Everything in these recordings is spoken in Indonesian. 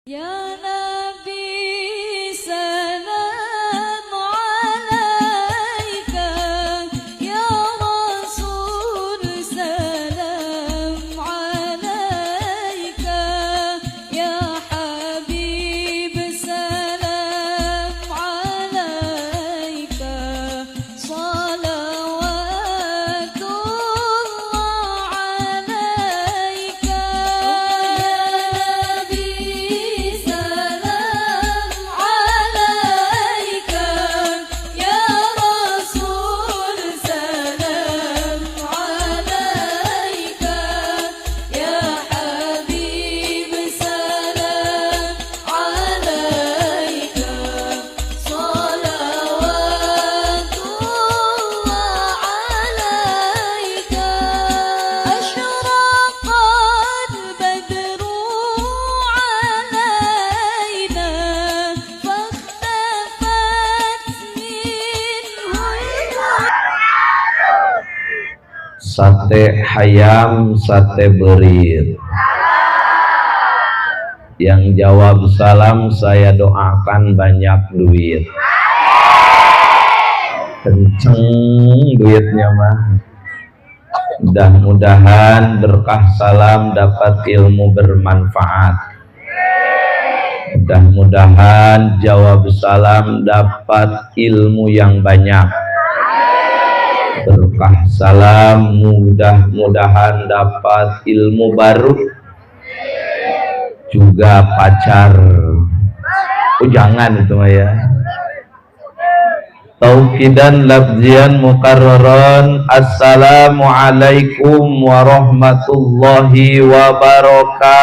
Ya Nabi salam alaika, Ya Rasul salam alaika, Ya Habib salam alaika, salawatullah alaika. Sate hayam, sate berit. Yang jawab salam saya doakan banyak duit. Kenceng duitnya mah. Mudah-mudahan berkah salam dapat ilmu bermanfaat. Mudah-mudahan jawab salam dapat ilmu yang banyak. Berkah salam mudah-mudahan dapat ilmu baru, juga pacar. Jangan itu mah ya. Tauqidan lafzian mukarraran. Assalamualaikum warahmatullahi wabarakatuh.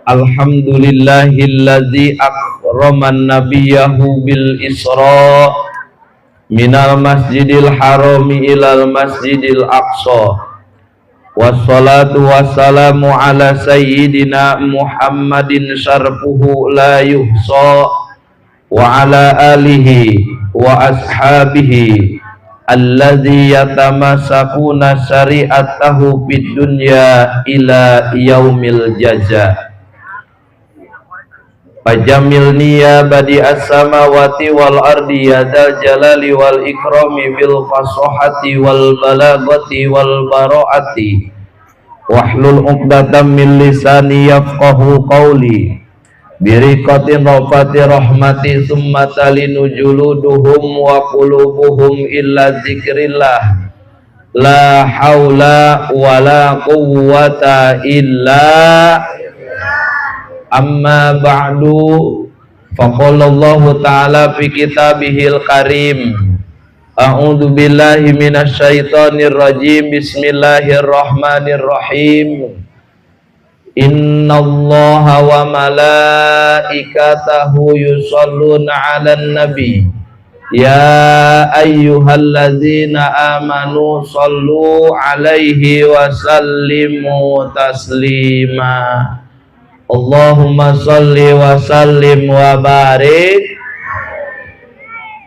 Alhamdulillahilladzi akraman nabiyahu bil isra minal masjidil harami ilal masjidil aqsa. Wassalatu wassalamu ala sayyidina Muhammadin syarfuhu la yuhsa wa ala alihi wa ashabihi alladzi yatamasakuna syari'atahu fid dunya ila yaumil jaza. Fajamil niya badi as-samawati wal ardi ya dzal jalali wal ikrami bil fasahati wal balagati wal bara'ati wahlul 'uqdatam min lisani yafqahu qawli biriqatin rafati rahmati summa talinu juluduhum wa qulubuhum illa dzikrillah la haula wala quwwata illa. Amma ba'du, faqala Allah ta'ala fi kitabihil karim. A'udzu billahi minasyaitonir rajim. Bismillahirrahmanirrahim. Innallaha wa malaikatahu yusholluna 'alan nabi. Ya ayyuhalladzina amanu shollu 'alaihi wa sallimu taslima. Allahumma sholli wa sallim wa barik.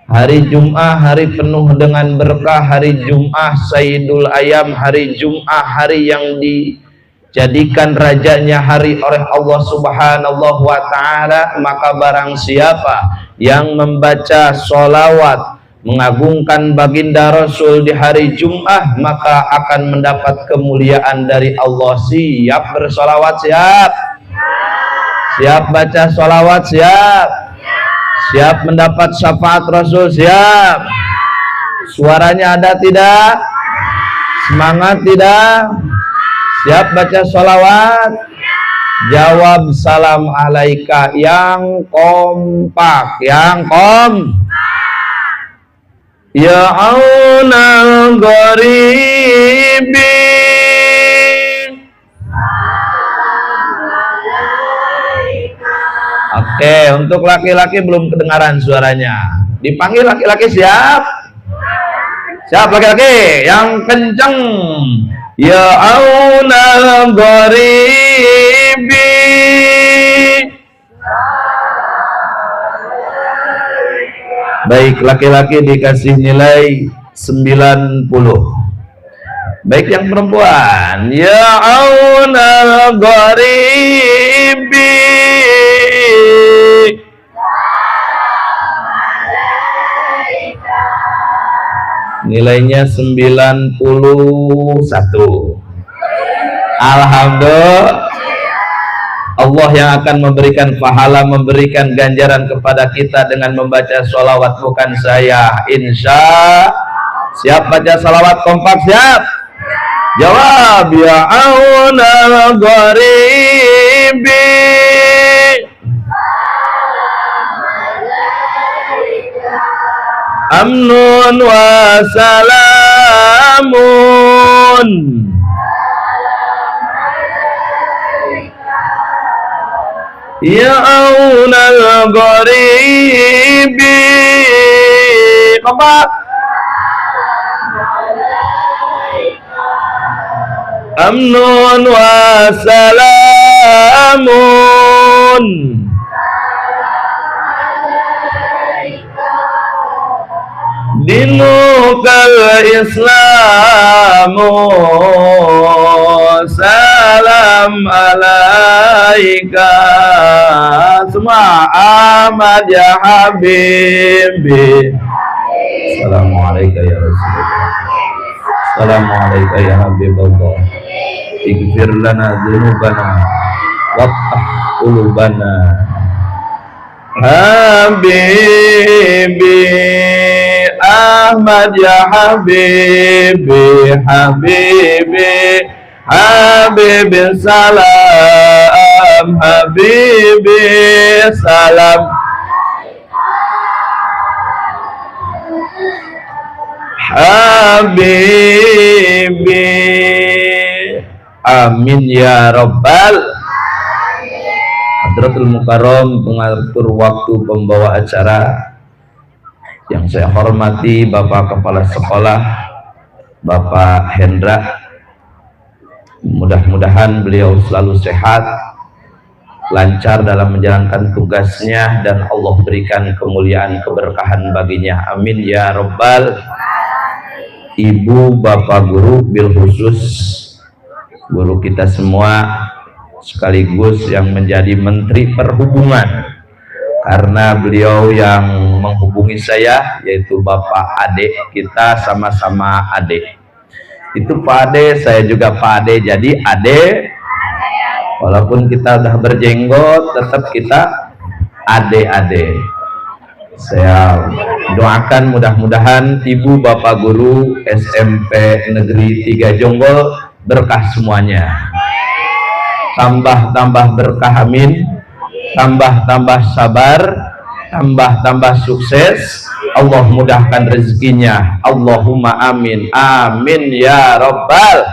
Hari Jum'ah, hari penuh dengan berkah, hari Jum'ah Sayyidul Ayam, hari Jum'ah, hari yang dijadikan rajanya hari oleh Allah Subhanahu wa ta'ala. Maka barang siapa yang membaca sholawat mengagungkan baginda Rasul di hari Jum'ah, maka akan mendapat kemuliaan dari Allah. Siap bersolawat? Siap? Siap baca sholawat? Siap? Siap mendapat syafaat Rasul? Siap? Suaranya ada tidak? Semangat tidak? Siap baca sholawat? Jawab salam alaika yang kompak, yang ya aunal gharibi. Oke, untuk laki-laki belum kedengaran suaranya. Dipanggil laki-laki, siap? Siap laki-laki yang kenceng. Ya aunal gharibi. Baik, laki-laki dikasih nilai 90. Baik yang perempuan. Ya aunal gharibi. Nilainya 91. Alhamdulillah. Allah yang akan memberikan pahala, memberikan ganjaran kepada kita dengan membaca sholawat, bukan saya. Insya. Siap baca sholawat kompak? Siap? Jawab. Ya aunal gharibi. Amnun wa salamun. Ya aunal gharibi. Kompak. Amnun wa salamun. Dinukal islamu. Salam alaika. Semua Ahmad ya Habibi. Assalamualaikum ya Rasulullah. Assalamualaikum ya Habibullah. Ighfir lana dzunubana waftah qulubana. Habibi Ahmad ya Habibi, Habibi, Habibi salam, Habibi salam. Habibi. Amin ya Rabbal. Hadratul Mukarram, pengatur waktu, pembawa acara yang saya hormati, Bapak Kepala Sekolah, Bapak Hendra, mudah-mudahan beliau selalu sehat, lancar dalam menjalankan tugasnya, dan Allah berikan kemuliaan, keberkahan baginya. Amin ya Rabbal. Ibu, Bapak Guru, bil khusus guru kita semua, sekaligus yang menjadi Menteri Perhubungan, karena beliau yang menghubungi saya, yaitu Bapak Ade, kita sama-sama Ade. Itu Pak Ade, saya juga Pak Ade, jadi Ade, walaupun kita udah berjenggot, tetap kita Ade-Ade. Saya doakan mudah-mudahan Ibu Bapak Guru SMP Negeri 3 Jonggol berkah semuanya. Tambah-tambah berkah, amin. Tambah-tambah sabar, tambah-tambah sukses. Allah mudahkan rezekinya. Allahumma amin. Amin ya Rabbal.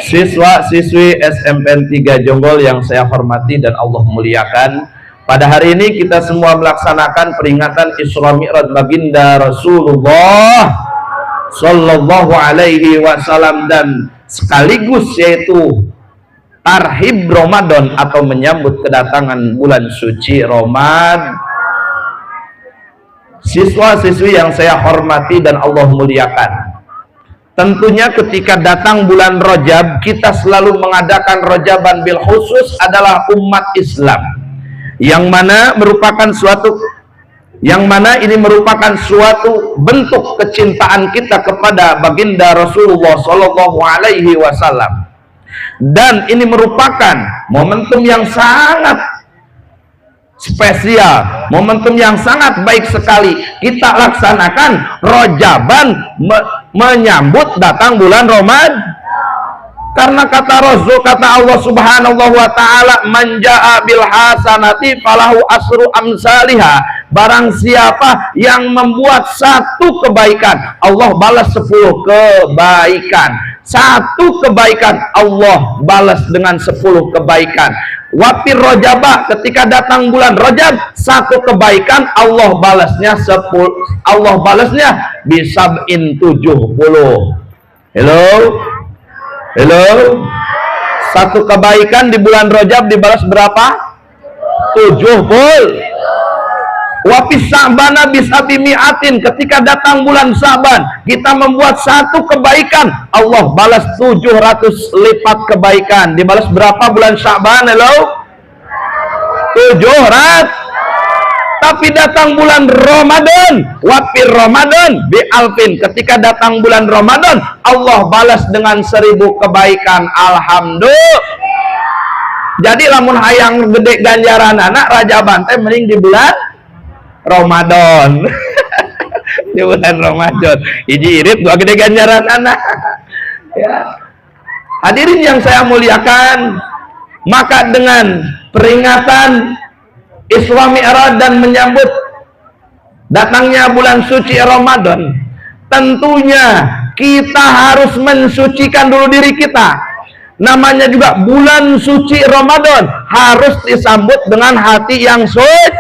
Siswa-siswi SMP 3 Jonggol yang saya hormati dan Allah muliakan, pada hari ini kita semua melaksanakan peringatan Isra Mi'raj baginda Rasulullah Sallallahu Alaihi Wasallam, dan sekaligus yaitu Tarhib Ramadan atau menyambut kedatangan bulan suci Ramadan. Siswa-siswi yang saya hormati dan Allah muliakan, tentunya ketika datang bulan Rajab, kita selalu mengadakan Rajaban bil khusus adalah umat Islam, yang mana ini merupakan suatu bentuk kecintaan kita kepada baginda Rasulullah Sallallahu Alaihi Wasallam. Dan ini merupakan momentum yang sangat spesial, momentum yang sangat baik sekali. Kita laksanakan Rajaban menyambut datang bulan Ramadan. Karena kata Rasul, kata Allah Subhanahu wa taala, man jaa bil hasanati falahu asru amsalihha. Barang siapa yang membuat satu kebaikan, Allah balas 10 kebaikan. Satu kebaikan Allah balas dengan 10 kebaikan. Wafir Rajabah, ketika datang bulan Rajab, satu kebaikan Allah balasnya 10. Allah balasnya bisab'in 70. Halo, satu kebaikan di bulan Rajab dibalas berapa? 70. Wa fis Sa'bana bisabi mi'atin, ketika datang bulan Sa'ban kita membuat satu kebaikan, Allah balas 700 lipat kebaikan. Dibalas berapa bulan Sa'ban? Halo? 700. Tapi datang bulan Ramadan, wa fir Ramadan bi alfin, ketika datang bulan Ramadan Allah balas dengan 1000 kebaikan. Alhamdulillah. Jadi lamun hayang gede ganjaran anak Raja Bante mending di bulan Ramadan. Di bulan Ramadan hiji irit dua gede ganjaran anak. Ya. Hadirin yang saya muliakan, maka dengan peringatan Isra Mi'raj dan menyambut datangnya bulan suci Ramadan, tentunya kita harus mensucikan dulu diri kita. Namanya juga bulan suci Ramadan, harus disambut dengan hati yang suci.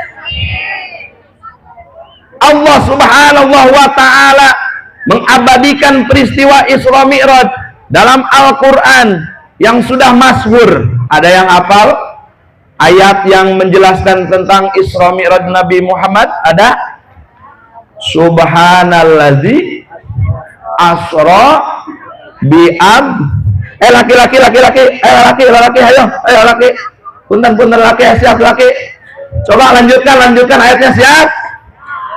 Allah Subhanahu wa ta'ala mengabadikan peristiwa Isra Mi'raj dalam Al-Quran yang sudah masyhur. Ada yang hafal ayat yang menjelaskan tentang Isra Mi'raj Nabi Muhammad? Ada? Subhanallazi asra laki-laki ayo laki. Punten laki, siap laki. Coba lanjutkan ayatnya, siap.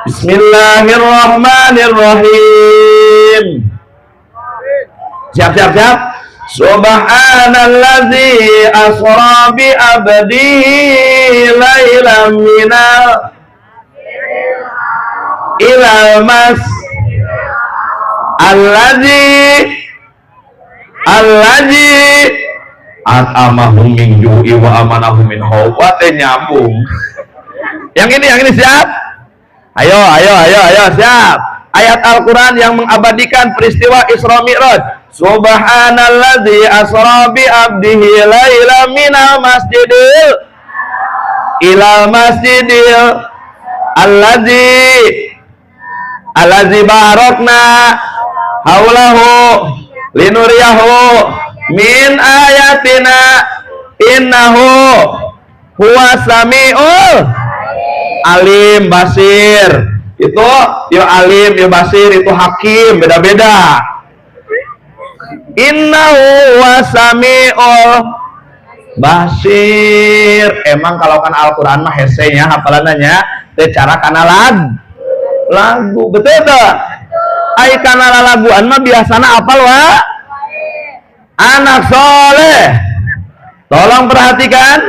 Bismillahirrahmanirrahim. Siap. Subhanallazi asra bi abdihi lailan minal ilal mas allazi at'amahum min ju'i wa amanahum min khawf. Nyambung. Yang ini siap? Ayo siap. Ayat Al-Quran yang mengabadikan peristiwa Isra Mi'raj. Subhanallazi asra bi abdihi lailan minal masjidil ilal masjidil allazi barakna haulahu linuriyahu min ayatina innahu huwa sami'ul alim basir. Itu ya alim, ya basir, itu hakim, beda-beda. Innahu wasami'ul basir. Emang kalau kan Al-Quran mah hesenya hafalannya cara kana lagu, betul tak? Ai kana laguan mah biasana apal wa anak soleh. Tolong perhatikan,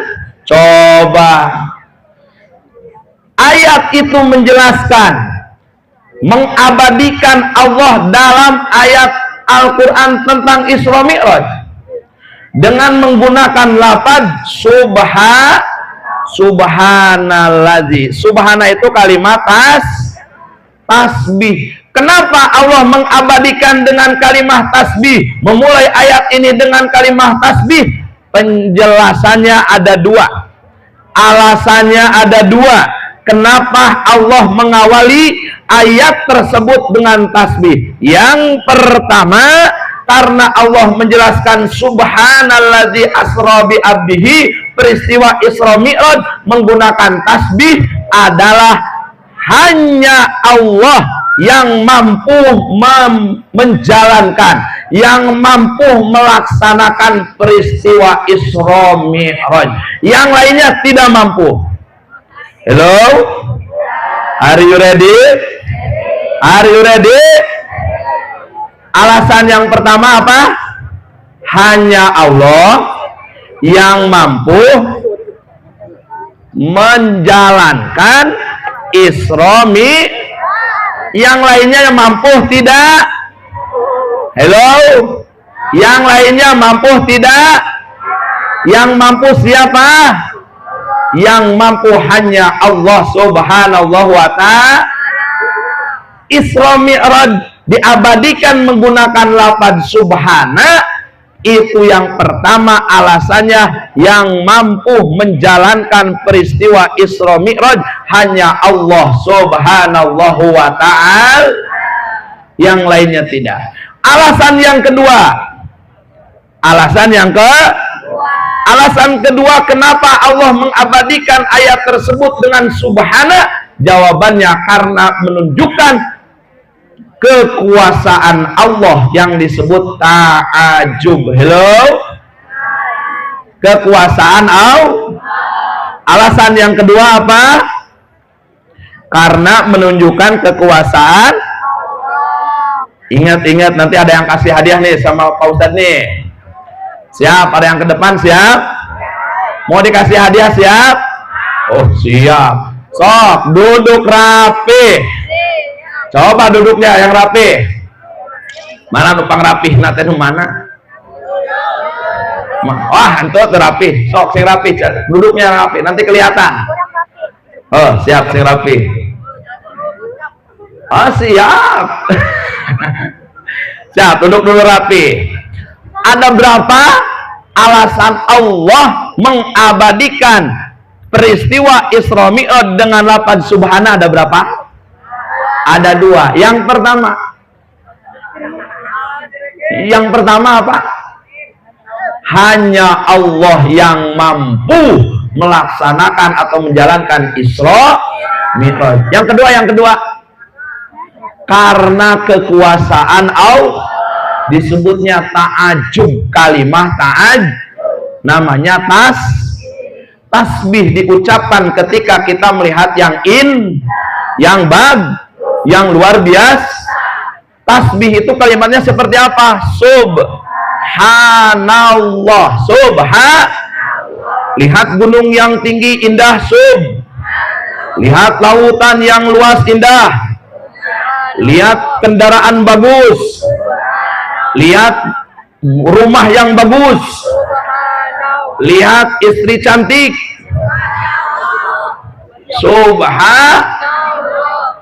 coba ayat itu menjelaskan, mengabadikan Allah dalam ayat Al-Quran tentang Isra Mi'raj dengan menggunakan lafaz subhanallazi. Subhana itu kalimat tasbih. Kenapa Allah mengabadikan dengan kalimat tasbih? Memulai ayat ini dengan kalimat tasbih. Penjelasannya ada dua, alasannya ada dua. Kenapa Allah mengawali ayat tersebut dengan tasbih? Yang pertama, karena Allah menjelaskan subhanallazi asra bi abdihi, peristiwa Isra Mi'raj menggunakan tasbih adalah hanya Allah yang mampu menjalankan, yang mampu melaksanakan peristiwa Isra Mi'raj. Yang lainnya tidak mampu. Hello? Are you ready? Are you ready? Alasan yang pertama apa? Hanya Allah yang mampu menjalankan Isra Mi'raj. Yang lainnya yang mampu tidak? Hello? Yang lainnya mampu tidak? Yang mampu siapa? Yang mampu hanya Allah Subhanahu wa ta'ala. Isra Mi'raj diabadikan menggunakan lafaz subhana, itu yang pertama alasannya, yang mampu menjalankan peristiwa Isra Mi'raj hanya Allah Subhanahu wa ta'ala, yang lainnya tidak. Alasan yang kedua, alasan kedua kenapa Allah mengabadikan ayat tersebut dengan subhana, Jawabannya karena menunjukkan kekuasaan Allah yang disebut ta'ajub. Hello? Kekuasaan Allah. Alasan yang kedua apa? Karena menunjukkan kekuasaan. Ingat-ingat nanti ada yang kasih hadiah nih sama Pak Ustadz nih. Siap? Ada yang ke depan siap? Mau dikasih hadiah siap? Oh siap. Sok duduk rapi. Coba duduknya yang rapi. Mana numpang rapi? Nanti mana? Wah, itu rapi. Sok sing rapi. Duduknya yang rapi. Nanti kelihatan. Oh siap sing rapi. Oh siap. Siap, duduk dulu rapi. Ada berapa alasan Allah mengabadikan peristiwa Isra Mi'raj dengan lafaz subhana? Ada berapa? Ada dua. Yang pertama apa? Hanya Allah yang mampu melaksanakan atau menjalankan Isra Mi'raj. Yang kedua karena kekuasaan Allah, disebutnya ta'ajub. Kalimah namanya tasbih, diucapkan ketika kita melihat yang luar biasa. Tasbih itu kalimatnya seperti apa? Subhanallah. Lihat gunung yang tinggi indah, lihat lautan yang luas indah, lihat kendaraan bagus, lihat rumah yang bagus, lihat istri cantik,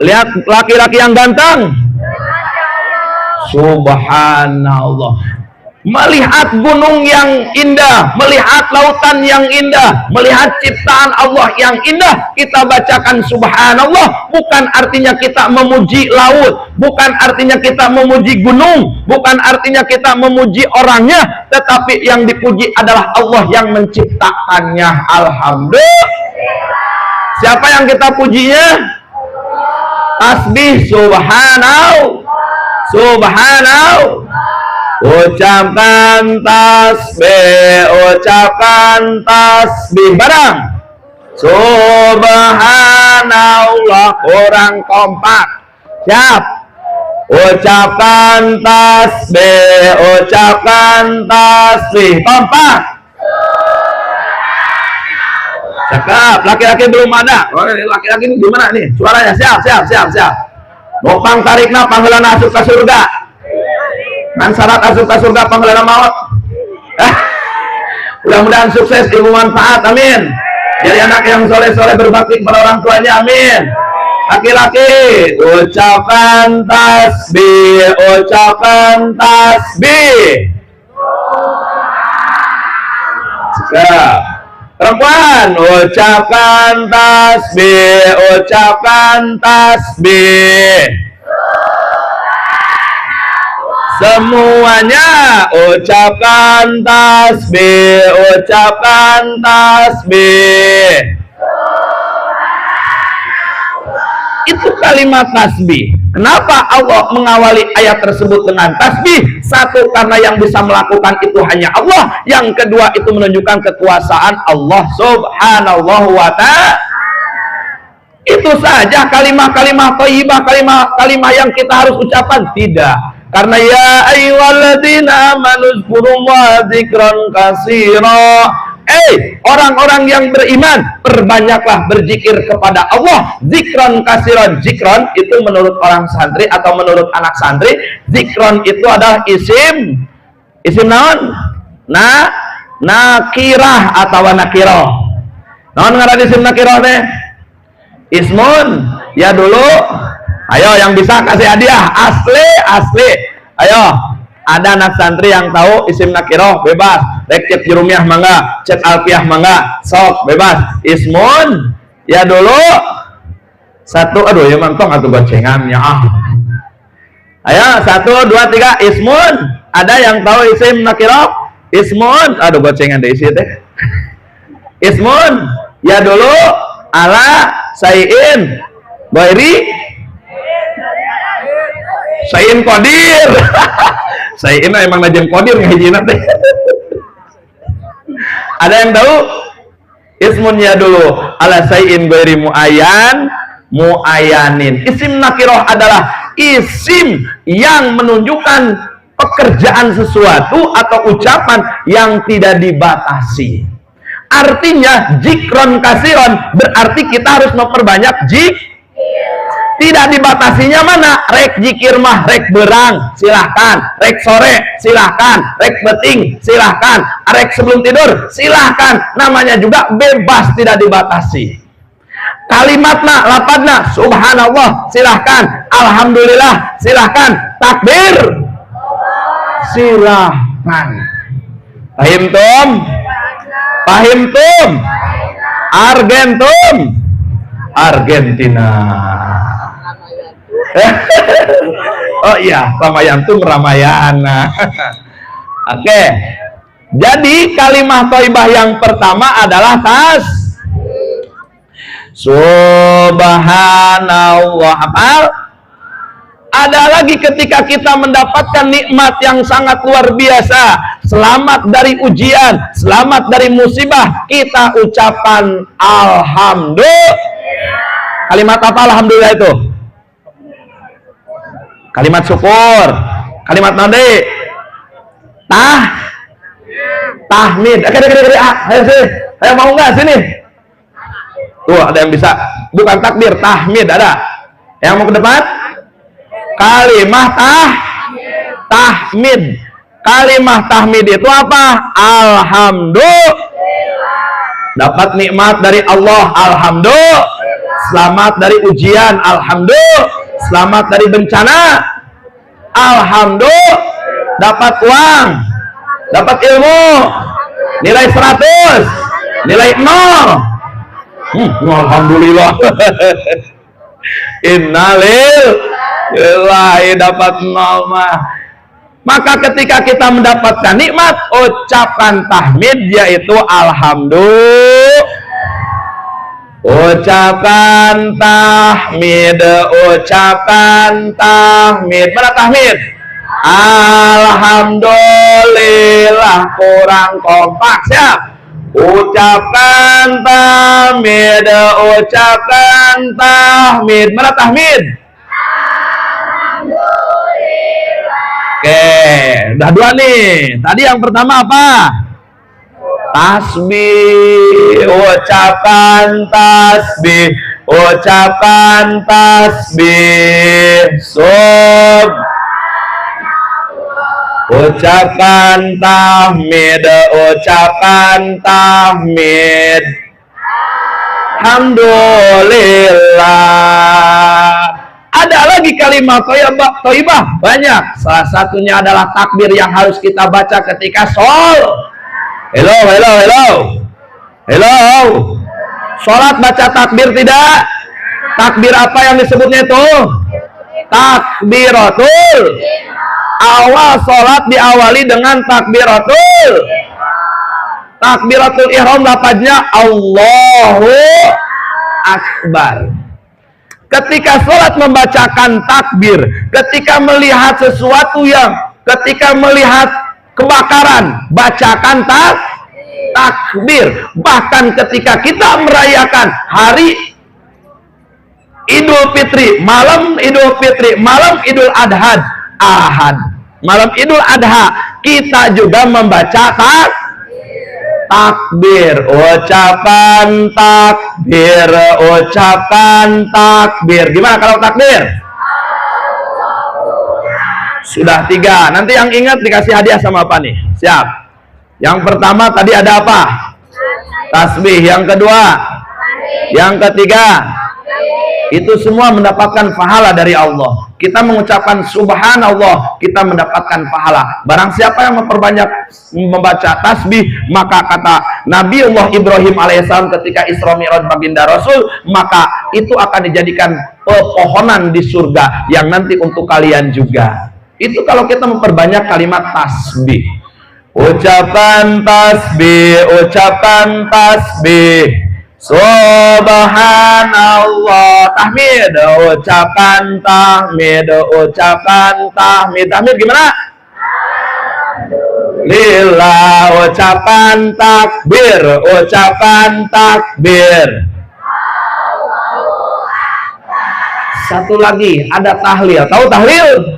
lihat laki-laki yang ganteng, subhanallah. Melihat gunung yang indah, melihat lautan yang indah, melihat ciptaan Allah yang indah, kita bacakan subhanallah. Bukan artinya kita memuji laut, bukan artinya kita memuji gunung, bukan artinya kita memuji orangnya, tetapi yang dipuji adalah Allah yang menciptakannya. Alhamdulillah. Siapa yang kita pujinya? Tasbih subhanallah. Ucapkan tasbih bareng. Subhanallah. Kurang kompak. Siap. Ucapkan tasbih kompak. Cakep. Laki-laki belum ada. Laki-laki ini gimana nih suaranya? Siap. Nopang tarikna panggilan asup ke surga. Kan syarat asup ke surga panggilan maut. Mudah-mudahan sukses, ilmu manfaat, amin. Jadi anak yang soleh-soleh berbakti kepada orang tuanya, amin. Laki-laki, ucapkan tasbih. Perempuan, ucapkan tasbih. Semuanya ucapkan tasbih. Itu kalimat tasbih. Kenapa Allah mengawali ayat tersebut dengan tasbih? Satu, karena yang bisa melakukan itu hanya Allah. Yang kedua, itu menunjukkan kekuasaan Allah subhanahu wa ta'ala. Itu saja kalimat-kalimat thayyibah, kalimat yang kita harus ucapkan. Tidak. Karena ya ayyuhalladzina amanu dzkurullaha dzikran katsira. Orang-orang yang beriman, perbanyaklah berzikir kepada Allah. Zikron kasiron. Zikron itu menurut orang santri atau menurut anak santri, zikron itu adalah isim naon? Nakirah atau nakiroh. Naon ngaran isim nakiroh teh? Ismun. Ya dulu. Ayo yang bisa kasih hadiah. Asli. Ayo. Ada anak santri yang tahu isim nakiroh, bebas. Rek cek jurumiah mangga, cek alfiah mangga, sok bebas. Ismun, ya dulu. Satu, aduh ya mantong atau gocengan ya. Ayo 1, 2, 3. Ismun. Ada yang tahu isim nakiroh? Ismun, aduh gocengan deh isi teh. Ismun, ya dulu. Ala sayin. Ghairi Sayin Qadir. Sayin emang najem Qadir ngahijina teh. Ada yang tahu? Ismunnya dulu ala sayin ghairi muayyanin. Isim nakiroh adalah isim yang menunjukkan pekerjaan sesuatu atau ucapan yang tidak dibatasi. Artinya jikron kasiron berarti kita harus memperbanyak tidak dibatasinya mana? Rek jikir mah rek berang silahkan, rek sore silahkan, rek beting silahkan, rek sebelum tidur silahkan. Namanya juga bebas, tidak dibatasi. Kalimatna, lapatna, subhanallah silahkan, alhamdulillah silahkan, takbir silahkan. Pahim tum? Pahim tum? Argentum? Argentina. Oh iya, Ramayantum Ramayana. Oke. Jadi kalimat thayyibah yang pertama adalah subhanallah. Hafal? Ada lagi ketika kita mendapatkan nikmat yang sangat luar biasa, selamat dari ujian, selamat dari musibah, kita ucapan alhamdulillah. Kalimat apa alhamdulillah itu? Kalimat syukur. Kalimat nanti tahmid. Ayo mau nggak sini? Tuh ada yang bisa. Bukan takbir, tahmid ada. Yang mau ke depan? Kalimat tahmid. Kalimat tahmid itu apa? Alhamdulillah. Dapat nikmat dari Allah, alhamdulillah. Selamat dari ujian, alhamdulillah. Selamat dari bencana, alhamdulillah. Dapat uang, dapat ilmu, nilai 100, nilai 0. Alhamdulillah. Innalillahi, dapat 0 mah. Maka ketika kita mendapatkan nikmat, ucapan tahmid yaitu alhamdulillah. Ucapan tahmid, ucapan tahmid. Mana tahmid? Alhamdulillah. Kurang kompak, siap. Ucapan tahmid, ucapan tahmid. Mana tahmid? Alhamdulillah. Oke, udah 2 nih. Tadi yang pertama apa? Tasbih, ucapan tasbih, ucapan tasbih, ucapan tahmid, ucapan tahmid, alhamdulillah. Ada lagi kalimat thayyibah banyak. Salah satunya adalah takbir yang harus kita baca ketika sholat. Hello. Sholat baca takbir tidak? Takbir apa yang disebutnya itu? Takbiratul. Awal sholat diawali dengan takbiratul. Takbiratul ihram lafaznya Allahu Akbar. Ketika sholat membacakan takbir, ketika melihat sesuatu ketika melihat kebakaran, bacakan takbir. Bahkan ketika kita merayakan hari Idul Fitri, malam Idul Fitri, malam Idul Adha, malam Idul Adha, kita juga membaca takbir, ucapan takbir, ucapan takbir. Gimana kalau takbir? Sudah 3. Nanti yang ingat dikasih hadiah sama apa nih? Siap. Yang pertama tadi ada apa? Tasbih. Yang kedua, yang ketiga, itu semua mendapatkan pahala dari Allah. Kita mengucapkan subhanallah, kita mendapatkan pahala. Barang siapa yang memperbanyak membaca tasbih, maka kata Nabi Allah Ibrahim alaihissalam ketika Isra Mi'raj baginda Rasul, maka itu akan dijadikan pepohonan di surga yang nanti untuk kalian juga. Itu kalau kita memperbanyak kalimat tasbih. Ucapan tasbih, ucapan tasbih, Subhanallah. Tahmid, ucapan tahmid, ucapan tahmid. Tahmid gimana? Lillah, ucapan takbir, ucapan takbir. Satu lagi, ada tahlil. Tahu tahlil?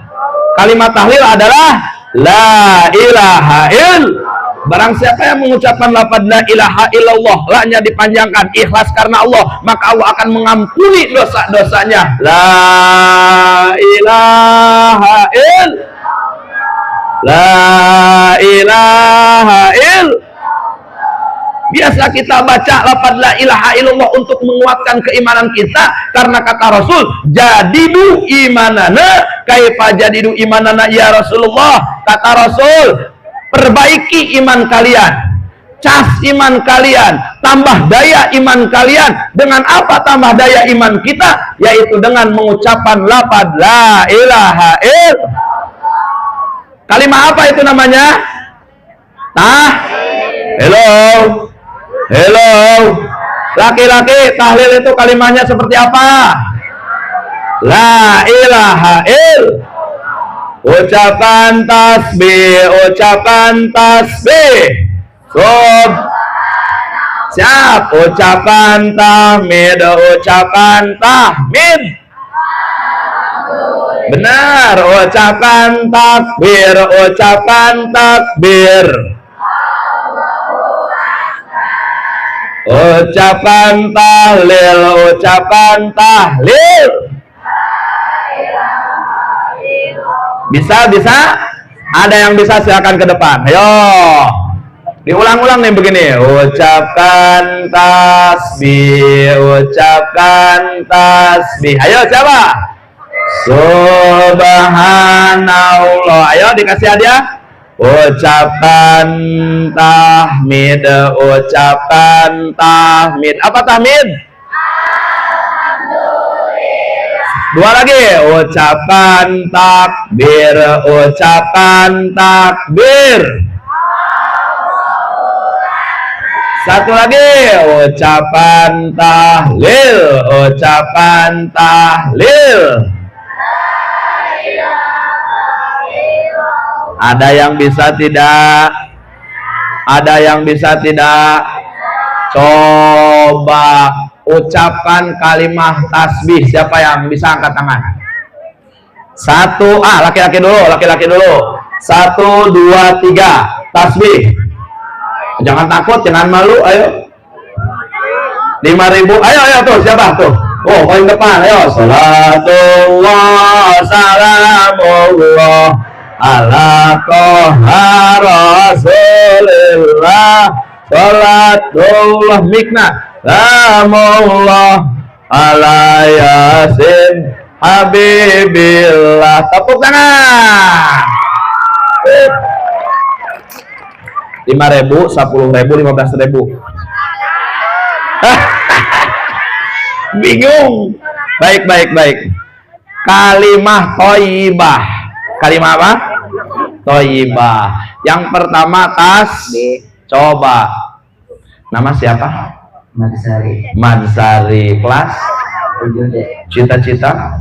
Kalimat tahlil adalah la ilaha illallah. Barang siapa yang mengucapkan lafaz la ilaha illallah, la-nya dipanjangkan, ikhlas karena Allah, maka Allah akan mengampuni dosa-dosanya. La ilaha illallah. La ilaha illallah. Biasa kita baca lafaz la ilaha illallah untuk menguatkan keimanan kita, karena kata Rasul, jadidu imanana kaifa jadidu imanana ya Rasulullah. Kata Rasul, perbaiki iman kalian, cas iman kalian, tambah daya iman kalian. Dengan apa tambah daya iman kita? Yaitu dengan mengucapkan lafaz la ilaha illallah. Kalimat apa itu namanya? Hello. Hello. Laki-laki, tahlil itu kalimatnya seperti apa? La ilaha illallah. Ucapan tasbih, ucapan tasbih. Siap. Ucapan tahmid, ucapan tahmid. Benar. Ucapan takbir, ucapan takbir. Ucapan tahlil, ucapan tahlil. Bisa? Ada yang bisa, silakan ke depan. Ayo. Diulang-ulang nih begini. Ucapkan tasbih, ucapkan tasbih. Ayo siapa? Subhanallah. Ayo dikasih hadiah. Ucapan tahmid, ucapan tahmid. Apa tahmid? Dua lagi. Ucapan takbir, ucapan takbir. Satu lagi. Ucapan tahlil, ucapan tahlil. Ada yang bisa tidak? Ada yang bisa tidak? Coba ucapkan kalimat tasbih. Siapa yang bisa angkat tangan? Satu, laki-laki dulu, laki-laki dulu. 1, 2, 3, tasbih. Jangan takut, jangan malu, ayo. 5.000, ayo tuh, siapa tuh? Oh, paling depan, ayo. Salatullah, salamullah ala toha rasulillah, salatullah mikna lamullah ala yasin habibillah. Tepuk tangan. 5.000, 10.000, 15.000. Bingung. Baik. Kalimah thayyibah. Kalimah apa? Thayyibah. Yang pertama tasbih. Coba. Nama siapa? Mansari. Kelas? Cita-cita?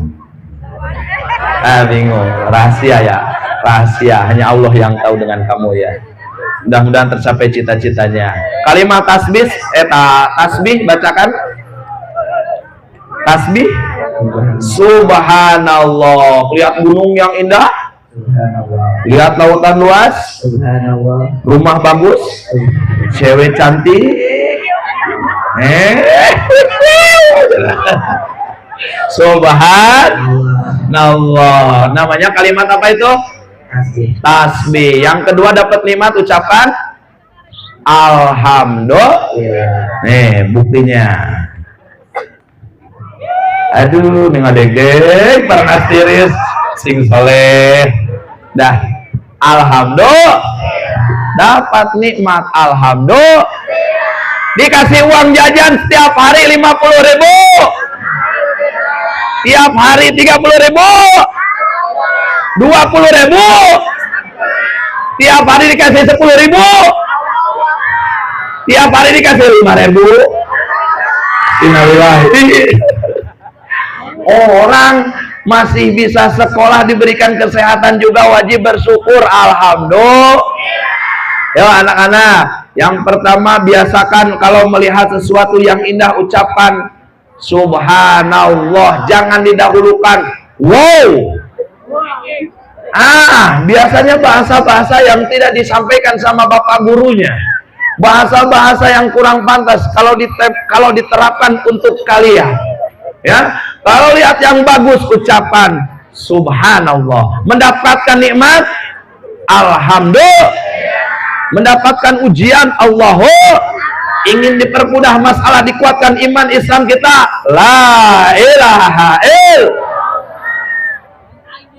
Bingung. Rahasia ya. Rahasia. Hanya Allah yang tahu dengan kamu ya. Mudah-mudahan tercapai cita-citanya. Kalimat tasbih, tasbih bacakan. Tasbih. Subhanallah. Lihat gunung yang indah. Lihat lautan luas. Rumah bagus. Cewek cantik. Subhanallah. Namanya kalimat apa itu? Tasbih. Yang kedua dapat 5, ucapan alhamdulillah. Nih buktinya. Aduh, nih ngadeg-deg panas tiris sing soleh. Dah, alhamdulillah. Dapat nikmat alhamdulillah. Dikasih uang jajan setiap hari 50.000. Tiap hari 30.000. 20.000. Tiap hari dikasih 10.000. Tiap hari dikasih 5.000. Innalillahi. Orang masih bisa sekolah, diberikan kesehatan juga wajib bersyukur. Alhamdulillah. Ya anak-anak, yang pertama biasakan kalau melihat sesuatu yang indah ucapan subhanallah, jangan didahulukan wow. Biasanya bahasa-bahasa yang tidak disampaikan sama bapak gurunya, bahasa-bahasa yang kurang pantas kalau diterapkan untuk kalian. Ya, kalau lihat yang bagus ucapan subhanallah, mendapatkan nikmat alhamdulillah, mendapatkan ujian Allahu, ingin dipermudah masalah, dikuatkan iman Islam kita, la ilaha illallah.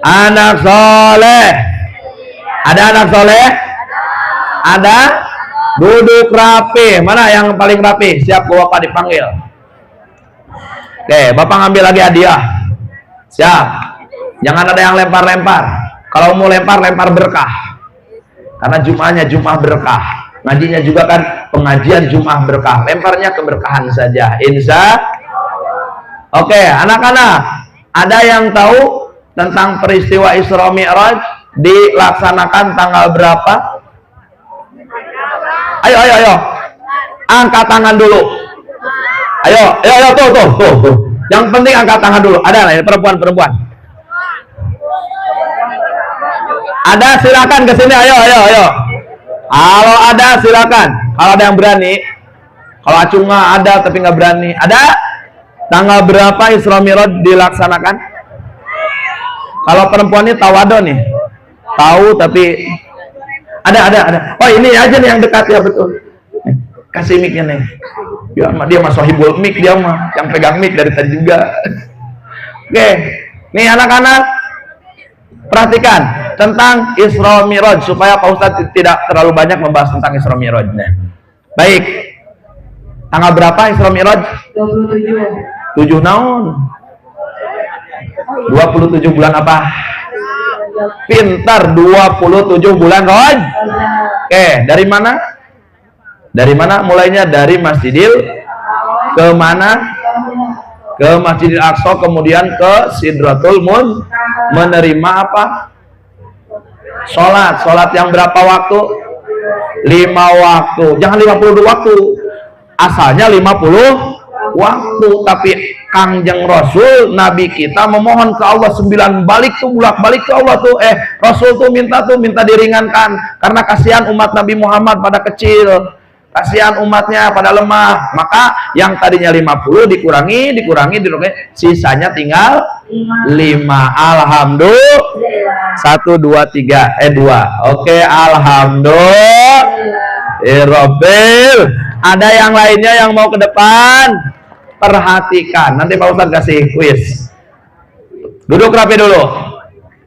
Anak soleh, ada anak soleh, ada. Duduk rapi. Mana yang paling rapi? Siap bapak dipanggil. Oke, bapak ngambil lagi hadiah. Siap. Jangan ada yang lempar-lempar. Kalau mau lempar berkah. Karena Jum'ahnya Jum'ah berkah. Ngajinya juga kan pengajian Jum'ah berkah. Lemparnya keberkahan saja. Insya. Oke, anak-anak, ada yang tahu tentang peristiwa Isra Mi'raj dilaksanakan tanggal berapa? Ayo. Angkat tangan dulu. Ayo, tuh. Yang penting angkat tangan dulu. Ada lah, perempuan. Ada, silakan ke sini. Ayo. Kalau ada silakan. Kalau ada yang berani. Kalau acung mah ada tapi nggak berani. Ada? Tanggal berapa Isra Mi'raj dilaksanakan? Kalau perempuan ini tawado nih. Tahu tapi ada. Oh, ini aja nih yang dekat ya, betul. Kasih mic-nya nih. Dia mah sohibul mic, dia mah yang pegang mic dari tadi juga. Oke. Nih anak-anak, perhatikan tentang Isra Mi'raj supaya Pak Ustadz tidak terlalu banyak membahas tentang Isra Mi'rajnya. Baik. Tanggal berapa Isra Mi'raj? 7 tahun. 27 bulan apa? Pintar, 27 bulan Roj. Oke, dari mana? Dari mana mulainya? Dari Masjidil ke mana? Ke Masjidil Aqsa, kemudian ke Sidratul menerima apa? Sholat yang berapa waktu? 5 waktu. Jangan 50 waktu. Asalnya 50 waktu, tapi Kangjeng Rasul Nabi kita memohon ke Allah 9 balik tuh, bolak-balik ke Allah tuh. Rasul tuh minta diringankan karena kasihan umat Nabi Muhammad pada kecil, kasihan umatnya pada lemah. Maka yang tadinya 50 dikurangi, sisanya tinggal 5. Alhamdulillah. 1 2 3 2. Oke, alhamdulillah. Rabbil. Ada yang lainnya yang mau ke depan? Perhatikan, nanti Pak Ustadz kasih kuis. Duduk rapi dulu.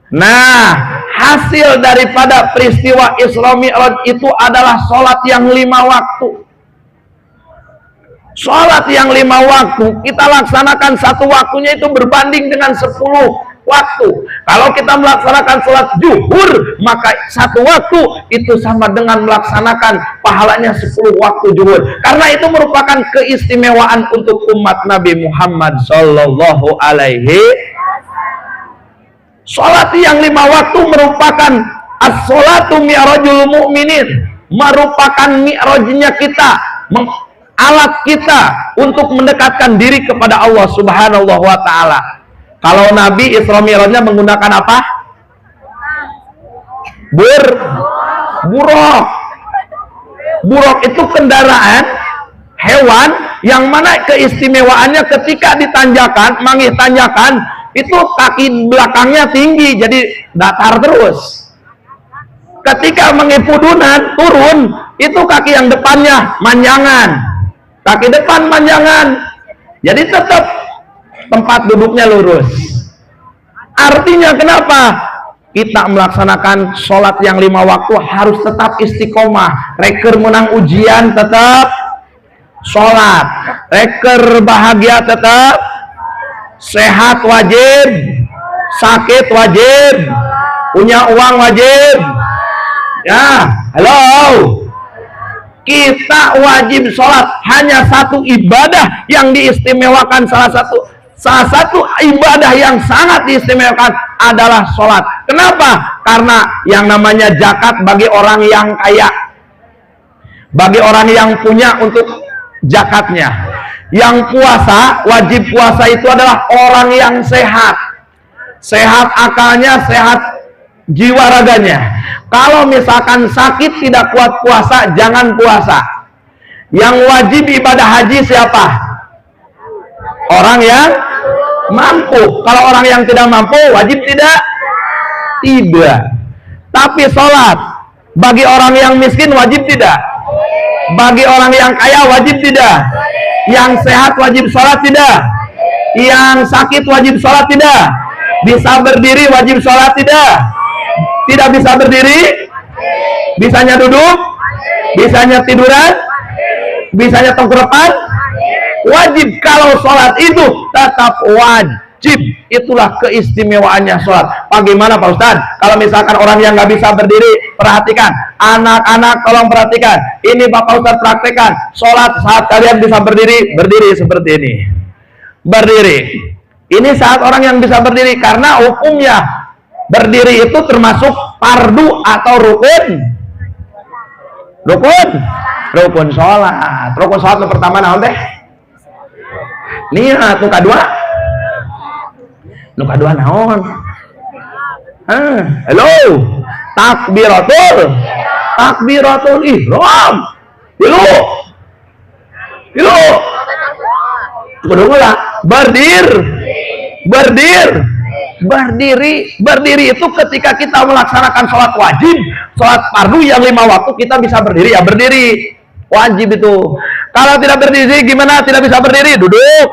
Nah, hasil daripada peristiwa Isra Mi'raj itu adalah sholat yang 5 waktu. Sholat yang 5 waktu kita laksanakan, 1 waktunya itu berbanding dengan 10 waktu. Kalau kita melaksanakan sholat zuhur, maka 1 waktu itu sama dengan melaksanakan pahalanya 10 waktu zuhur. Karena itu merupakan keistimewaan untuk umat Nabi Muhammad Sallallahu Alaihi. Sholat yang 5 waktu merupakan as-sholatu mi'rajul mu'minin, merupakan mi'rajnya kita, alat kita untuk mendekatkan diri kepada Allah Subhanahu wa Ta'ala. Kalau Nabi Isra Mi'rajnya menggunakan apa? Buruk. Buruk itu kendaraan hewan yang mana keistimewaannya ketika ditanjakan, tanjakan, itu kaki belakangnya tinggi, jadi datar terus. Ketika mengipudunan turun, itu kaki yang depannya manjangan. Kaki depan manjangan. Jadi tetap tempat duduknya lurus. Artinya kenapa? Kita melaksanakan sholat yang 5 waktu harus tetap istiqomah. Reker menang ujian tetap sholat. Reker bahagia tetap. Sehat wajib. Sakit wajib. Punya uang wajib. Ya, halo. Kita wajib sholat. Hanya satu ibadah yang diistimewakan, salah satu ibadah yang sangat diistimewakan adalah sholat. Kenapa? Karena yang namanya zakat bagi orang yang kaya, bagi orang yang punya untuk zakatnya. Yang puasa, wajib puasa itu adalah orang yang sehat, sehat akalnya, sehat jiwa raganya. Kalau misalkan sakit tidak kuat puasa, jangan puasa. Yang wajib ibadah haji siapa? Orang yang mampu. Kalau orang yang tidak mampu, wajib tidak? Tidak. Tapi sholat bagi orang yang miskin wajib tidak? Bagi orang yang kaya wajib tidak? Yang sehat wajib sholat tidak? Yang sakit wajib sholat tidak? Bisa berdiri wajib sholat tidak? Tidak bisa berdiri? Bisanya duduk? Bisanya tiduran? Bisanya tengkurapan? Wajib. Kalau sholat itu tetap wajib. Itulah keistimewaannya sholat. Bagaimana Pak Ustadz? Kalau misalkan orang yang nggak bisa berdiri, perhatikan. Anak-anak tolong perhatikan. Ini Bapak Ustadz praktekkan. Sholat saat kalian bisa berdiri, berdiri seperti ini. Berdiri. Ini saat orang yang bisa berdiri. Karena hukumnya berdiri itu termasuk fardu atau rukun. Rukun sholat. Rukun sholat yang pertama naon teh? Niat. Nu kadua naon? Halo. Takbiratul ihram. Tilu. Kedua berdiri itu ketika kita melaksanakan sholat wajib, sholat fardu yang 5 waktu kita bisa berdiri, ya berdiri wajib itu. Kalau tidak berdiri gimana? Tidak bisa berdiri, duduk,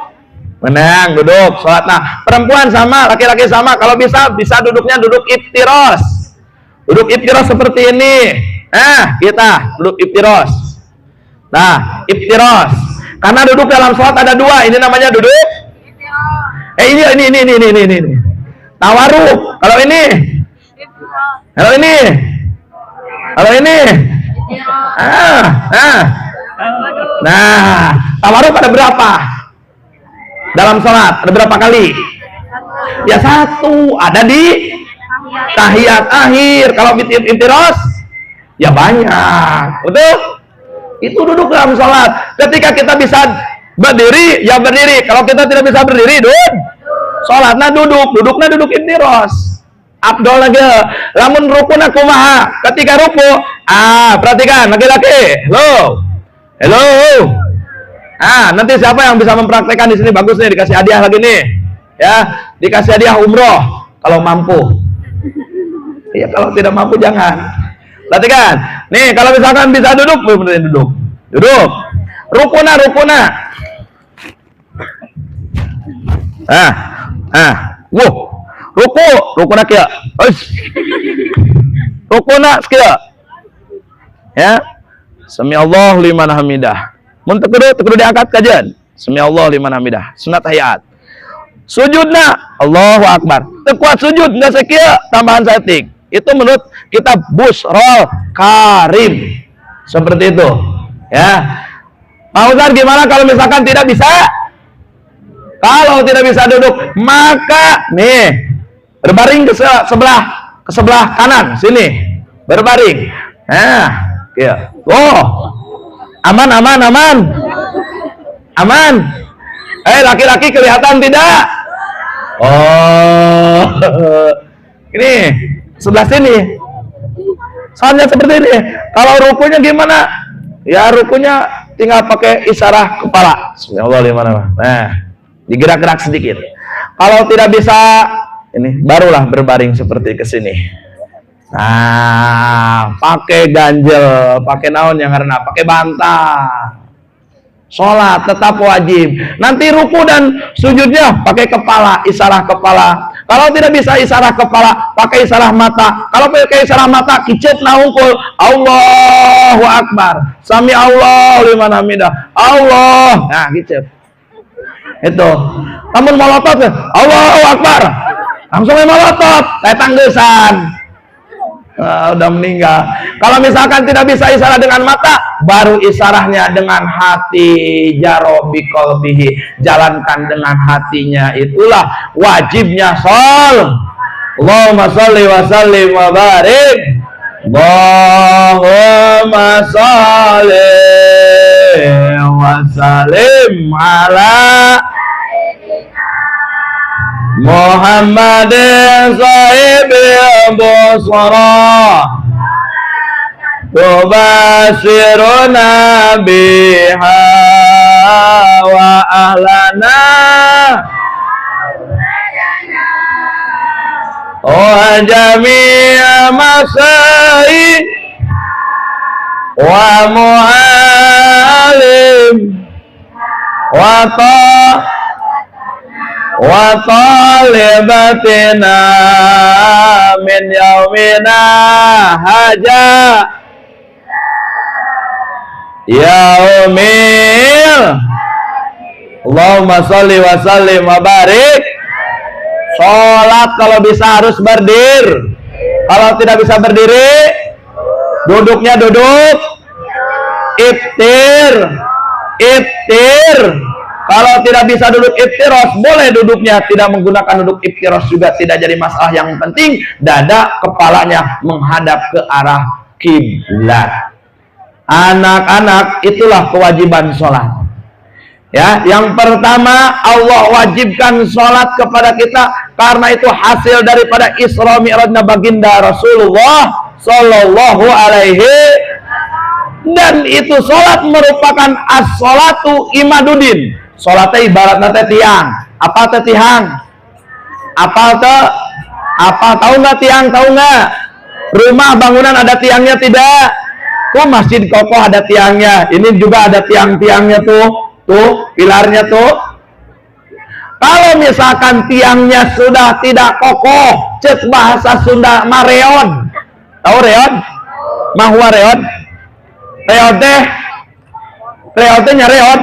menang, duduk sholat. Nah, perempuan sama, laki-laki sama. Kalau bisa duduknya duduk iftiros, seperti ini. Kita duduk iftiros. Nah, iftiros. Karena duduk dalam sholat ada 2. Ini namanya duduk. Ini. Tawaruk. Kalau ini. Nah, tawaruk ada berapa? Dalam sholat ada berapa kali? Ya 1. Ada di tahiyat akhir. Kalau iftiros ya banyak. Betul? Itu duduk dalam sholat. Ketika kita bisa berdiri, ya berdiri. Kalau kita tidak bisa berdiri, sholatnya duduknya duduk iftiros. Abdul lagi. Lamun rukuna kumaha? Ketika ruku, perhatikan laki-laki. Hello. Nanti siapa yang bisa mempraktekkan di sini? Bagus nih, dikasih hadiah lagi nih. Ya, dikasih hadiah umroh kalau mampu. Ya, kalau tidak mampu jangan. Perhatikan. Nih, kalau misalkan bisa duduk. Rukuna. Rukuna kia. Rukuna kia. Ya. Sami Allah liman hamidah. Mun teu diangkat kajian. Sami Allah liman hamidah. Sunat tahiyat. Sujudna Allahu akbar. Teu kuat sujud enggak sakieu, tambahan saeutik. Itu menurut kitab Busrul Karim. Seperti itu. Ya. Pak Ustaz, gimana kalau misalkan tidak bisa? Kalau tidak bisa duduk, maka nih berbaring ke sebelah kanan sini. Berbaring. Nah, ya. Aman. Laki-laki kelihatan tidak? Ini sebelah sini. Soalnya seperti ini. Kalau rukunya gimana? Ya rukunya tinggal pakai isyarat kepala. Bismillahirrahmanirrahim. Nah, digerak-gerak sedikit. Kalau tidak bisa, ini barulah berbaring seperti ke sini. Nah, pakai ganjel, pakai naon yang karena pakai bantal. Sholat tetap wajib. Nanti ruku dan sujudnya pakai kepala, isyarat kepala. Kalau tidak bisa isyarat kepala, pakai isyarat mata. Kalau pakai isyarat mata, kicet naungkul. Allahu Akbar. Sami Allah liman hamidah. Allah. Nah, kicet. Itu. Namun molotot, Allahu Akbar. Langsung molotot. Tetang gesan. Udah meninggal. Kalau misalkan tidak bisa isyarat dengan mata, baru isyarahnya dengan hati. Jaro biqalbihi, jalankan dengan hatinya. Itulah wajibnya shol. Allahumma sholli wa sallim wa barik. Allahumma sholli wa sallim ala Muhammadin sahibil busra tubashiruna biha wa ahlana wa jami'a masai wa mu'alim wa talibatina min yaumina haja yaumil. Allahumma sholli wa sallim wa barik. Sholat kalau bisa harus berdiri. Kalau tidak bisa berdiri, duduknya duduk iftir. Kalau tidak bisa duduk iftiros, boleh duduknya tidak menggunakan duduk iftiros juga tidak jadi masalah. Yang penting dada kepalanya menghadap ke arah kiblat. Anak-anak, itulah kewajiban sholat. Ya, yang pertama Allah wajibkan sholat kepada kita karena itu hasil daripada Isra Mi'rajnya baginda Rasulullah Sallallahu Alaihi. Dan itu sholat merupakan as-sholatu imaduddin. Sholatnya ibarat nanti tiang. Apa teh tiang? Apa tahu nggak tiang? Tahu nggak? Rumah bangunan ada tiangnya tidak? Tuh masjid kokoh ada tiangnya. Ini juga ada tiang-tiangnya tuh pilarnya tuh. Kalau misalkan tiangnya sudah tidak kokoh, cek bahasa Sunda mareon. Tahu reon? Mahua reon? Reon teh nyareon.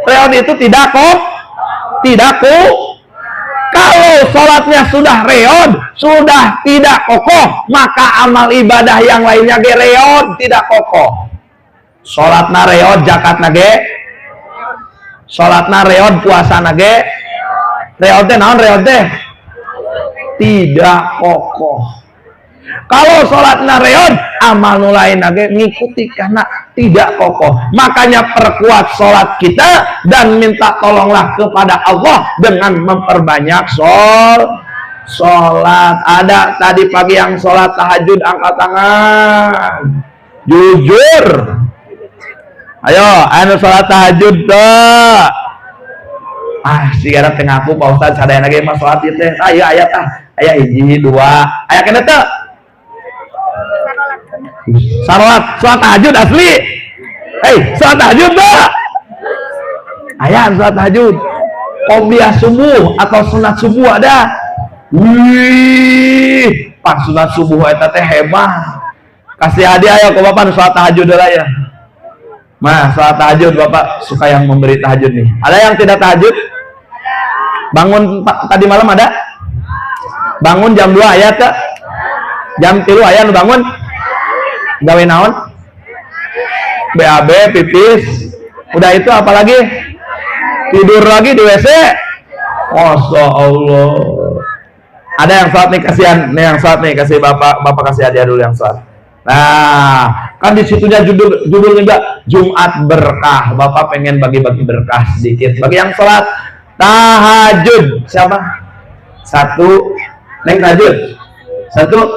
Reon itu tidak Kalau sholatnya sudah reon, sudah tidak kokoh, maka amal ibadah yang lainnya ge reon, tidak kokoh. Sholatna reon, zakatna ge, sholatna reon, puasana ge, reon teh naon reon teh? Tidak kokoh. Kalau sholatna reon, amal nulain lagi ngikuti karena tidak kokoh. Makanya perkuat sholat kita dan minta tolonglah kepada Allah dengan memperbanyak sholat. Ada tadi pagi yang sholat tahajud, angkat tangan. Jujur. Ayo, anu sholat tahajud tuh. Sigara tengah aku Pak Ustadz sadaya lagi mas sholat itu. Ayo ayat ayat hiji dua. Ayat kena tuh. Sholat tahajud asli. Sholat tahajud dah. Ayat sholat tahajud. Qobliyah subuh atau sunat subuh ada. Wih, pas sunat subuh eta teh hebat. Kasih hadiah ayo ke Bapak sholat tahajud lah ya. Mas, sholat tahajud Bapak suka yang memberi tahajud nih. Ada yang tidak tahajud? Bangun tadi malam ada? Bangun jam 2 ayat ke? Jam 3 ayat bangun? Gawe naon? BAB, pipis. Udah itu apalagi? Tidur lagi di WC. Masya Allah. Ada yang sholat nih, kasihan nih yang sholat nih, kasih bapak kasih hadiah dulu yang sholat. Nah, kan di situnya judulnya juga Jumat berkah. Bapak pengen bagi-bagi berkah sedikit bagi yang sholat tahajud. Siapa? Satu, neng tahajud. Satu,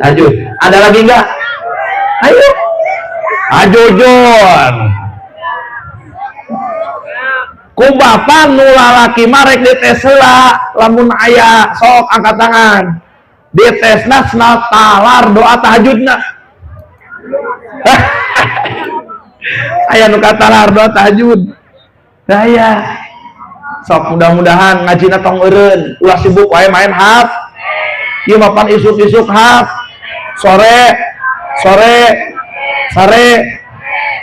tahajud. Ada lagi enggak? Ayo, jujur. Ku bapak nulalaki marek di Tesla, lamun ayah sok angkat tangan. Di tesna senal talar doa tahajudna. Ayah nuka talar doa tahajud. Saya sok mudah-mudahan ngajina tong eureun, ulah sibuk wae main hap. Ieu mapan isuk-isuk hap. Sore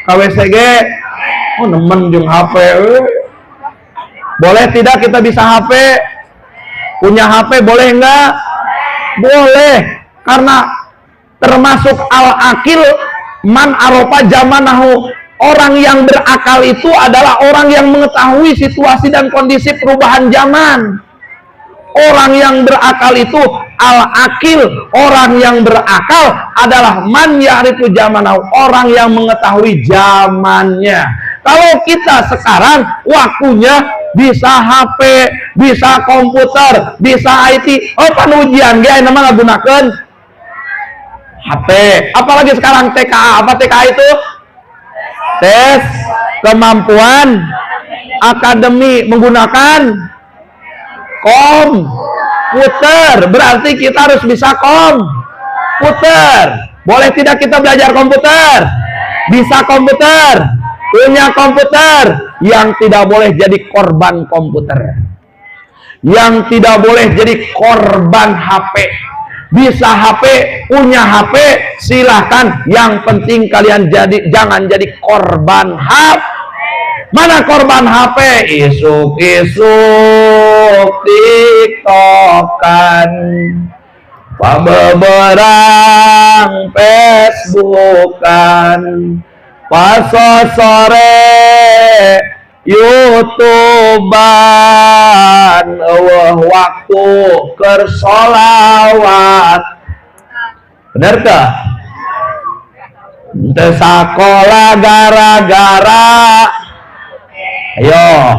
KWCG nemen jeung HP. Boleh tidak kita bisa HP? Punya HP boleh enggak? Boleh, karena termasuk al-akil man arofa zamanahu. Orang yang berakal itu adalah orang yang mengetahui situasi dan kondisi perubahan zaman. Orang yang berakal itu al-akil. Orang yang berakal adalah man ya'rifu zamanahu, orang yang mengetahui zamannya. Kalau kita sekarang waktunya bisa HP, bisa komputer, bisa IT. Oh, panujian ge nama gunakeun HP. Apalagi sekarang TKA. Apa TKA itu? Tes kemampuan akademi menggunakan komputer. Berarti kita harus bisa komputer. Boleh tidak kita belajar komputer? Bisa komputer, punya komputer. Yang tidak boleh jadi korban komputer, yang tidak boleh jadi korban HP. Bisa HP, punya HP, silahkan. Yang penting kalian jangan jadi korban HP. Mana korban HP? Isuk-isuk TikTokan, pabeberang Facebookan, pas sore YouTubean, waktu keur sholawat. Bener tak? Teu sakola gara-gara, ayo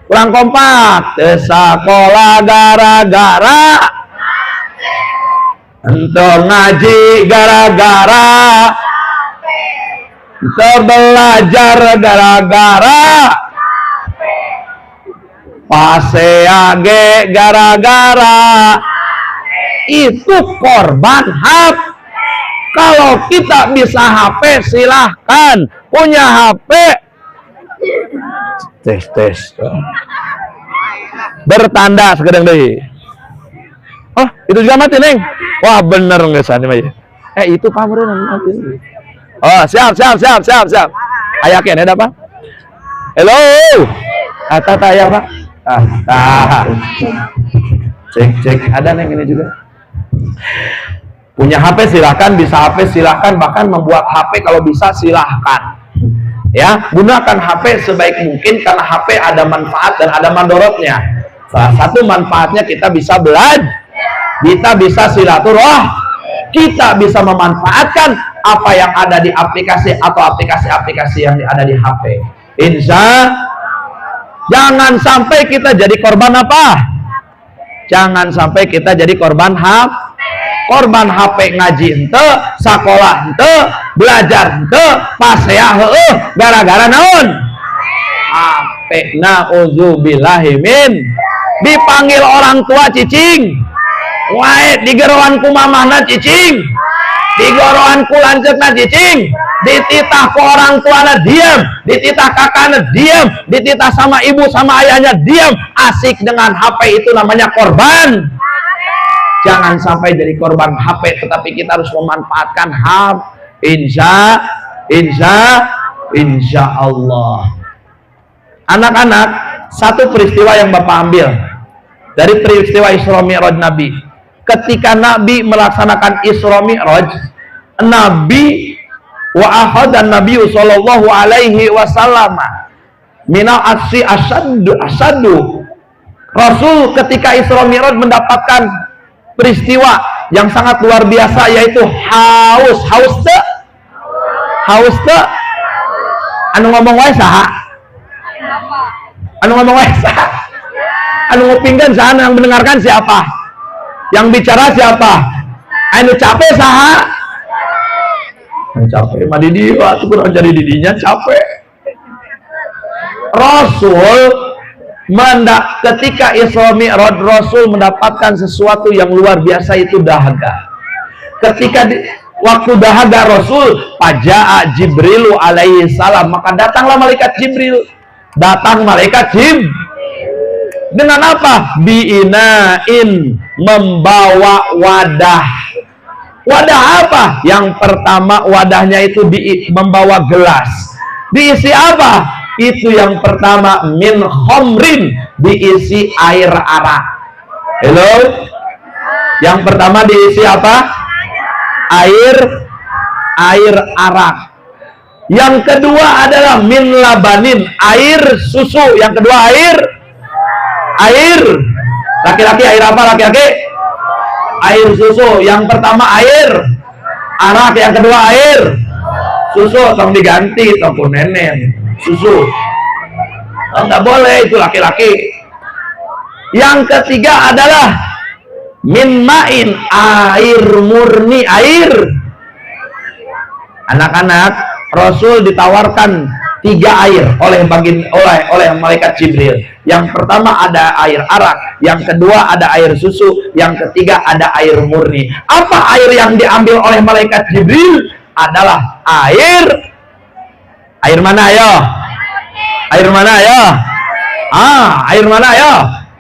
kurang kompak. Teu sakola gara-gara, ente ngaji gara-gara, ente belajar gara-gara, paseage gara-gara. Itu korban HP. Kalau kita bisa HP, silahkan. Punya HP, tes bertanda sekedeng deh. Oh, itu juga mati, Neng. Wah, bener nggak sani mah. Itu pameran mati. Oh, siap. Ayakin ada apa? Hello. Tata ya, Pak. Cek ada Neng ini juga. Punya HP silahkan, bisa HP silahkan, bahkan membuat HP kalau bisa silahkan. Ya, gunakan HP sebaik mungkin karena HP ada manfaat dan ada mandorotnya. Salah satu manfaatnya kita bisa belajar, kita bisa silaturahmi, kita bisa memanfaatkan apa yang ada di aplikasi atau aplikasi-aplikasi yang ada di HP. Jangan sampai kita jadi korban apa? Jangan sampai kita jadi korban HP. Korban HP ngaji ente, sekolah ente, belajar ente, pasea heueuh, gara-gara naon? HP. Nauzubillahi min. Dipanggil orang tua cicing, wae digeroan ku mamahna cicing, digoroan ku lanceukna cicing, dititah ku orang tuana diam, dititah kakaknya diam, dititah sama ibu sama ayahnya diam. Asik dengan HP itu namanya korban. Jangan sampai jadi korban HP, tetapi kita harus memanfaatkan HP. Insya Allah. Anak-anak, satu peristiwa yang Bapak ambil dari peristiwa Isra Mi'raj Nabi. Ketika Nabi melaksanakan Isra Mi'raj, Nabi wa ahadan Nabi sallallahu alaihi wasallam mina asy asyaddu. Rasul ketika Isra Mi'raj mendapatkan peristiwa yang sangat luar biasa, yaitu haus anu ngomong wae saha? Anu ngomong wae saha? Anu ngupingkeun saha? Yang mendengarkan siapa? Yang bicara siapa? Anu capek saha? Capek mah di dia, tuh kurang jadi didinya capek. Rasul ketika Isra Mi'raj, Rasul mendapatkan sesuatu yang luar biasa, itu dahaga. Ketika waktu dahaga Rasul, Faja'a Jibrilu alaihi salam, maka datanglah malaikat Jibril. Datang malaikat Jibril dengan apa? Bi'inain, membawa wadah. Wadah apa? Yang pertama wadahnya itu membawa gelas. Diisi apa? Itu yang pertama min khomrin, diisi air arak. Hello? Yang pertama diisi apa? air arak. Yang kedua adalah min labanin, air susu. Yang kedua air laki-laki, air apa laki-laki? Air susu. Yang pertama air arak, yang kedua air susu. Tong diganti, tong nenen susu. Nggak boleh, itu laki-laki. Yang ketiga adalah min main, air murni, air. Anak-anak, Rasul ditawarkan 3 air oleh malaikat Jibril. Yang pertama ada air arak, yang kedua ada air susu, yang ketiga ada air murni. Apa air yang diambil oleh malaikat Jibril? Adalah air mana ayo? Air mana ayo? Air mana ayo?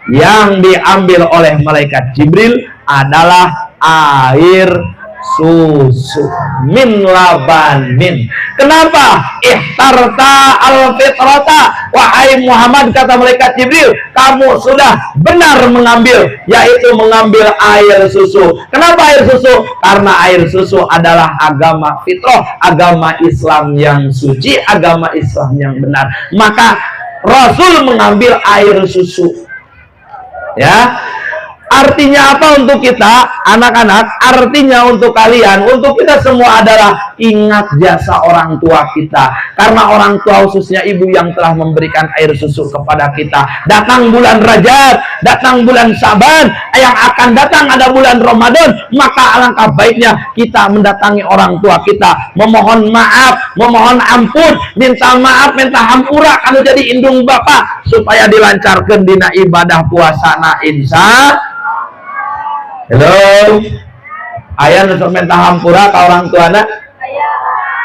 Yang diambil oleh malaikat Jibril adalah air susu, min labanin. Kenapa? Ihtarta al-fitrata, wahai Muhammad, kata malaikat Jibril, kamu sudah benar mengambil, yaitu mengambil air susu. Kenapa air susu? Karena air susu adalah agama fitrah, agama Islam yang suci, agama Islam yang benar. Maka Rasul mengambil air susu. Ya, artinya apa untuk kita anak-anak? Artinya untuk kalian, untuk kita semua adalah ingat jasa orang tua kita. Karena orang tua, khususnya ibu yang telah memberikan air susu kepada kita. Datang bulan Rajab, datang bulan Syaban, yang akan datang ada bulan Ramadan. Maka alangkah baiknya kita mendatangi orang tua kita, memohon maaf, memohon ampun, minta maaf, minta hampura kalau jadi indung bapak, supaya dilancarkan dina ibadah puasa na insya. Halo, ayah nusuk minta hampura ke orang tua anak?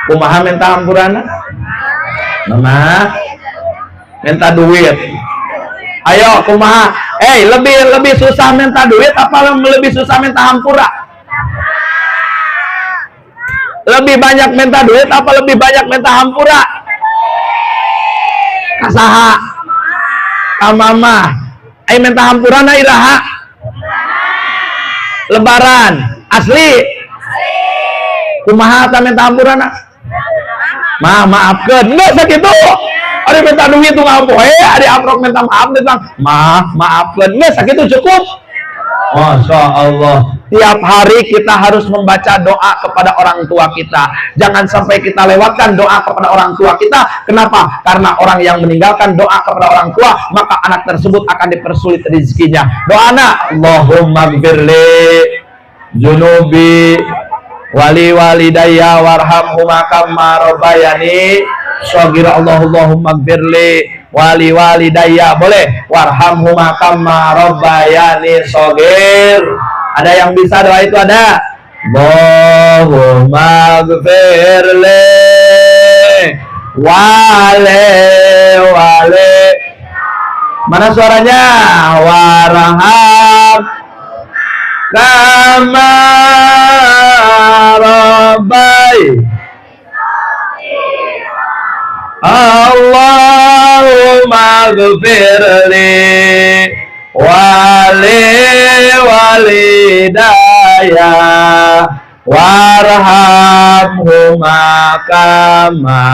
Kumaha minta hampura anak? Mama minta duit. Ayo kumaha? Lebih susah minta duit apa lebih susah minta hampura? Lebih banyak minta duit apa lebih banyak minta hampura? Kasaha? Kamama? Minta hampura na iraha? Lebaran asli kumaha ta minta hampurana? Maafkan, enggak sakitu. Ari minta duit tuh ngapoe, ari amrok minta maaf tentang maafkan, enggak sakitu cukup. Masya Allah. Tiap hari kita harus membaca doa kepada orang tua kita. Jangan sampai kita lewatkan doa kepada orang tua kita. Kenapa? Karena orang yang meninggalkan doa kepada orang tua, maka anak tersebut akan dipersulit rezekinya. Doana, Allahumma gfirli junubi wali walidayya warhamhuma kama rabbayani shaghira. Allahumma gfirli wali walidayya, boleh, warhamhuma kama rabbayani shaghir. Ada yang bisa doa itu? Ada. Allahumma gfirli wali. Mana suaranya? Warham kama rabbai. Allahumma gfirli walidayya warhamhuma kama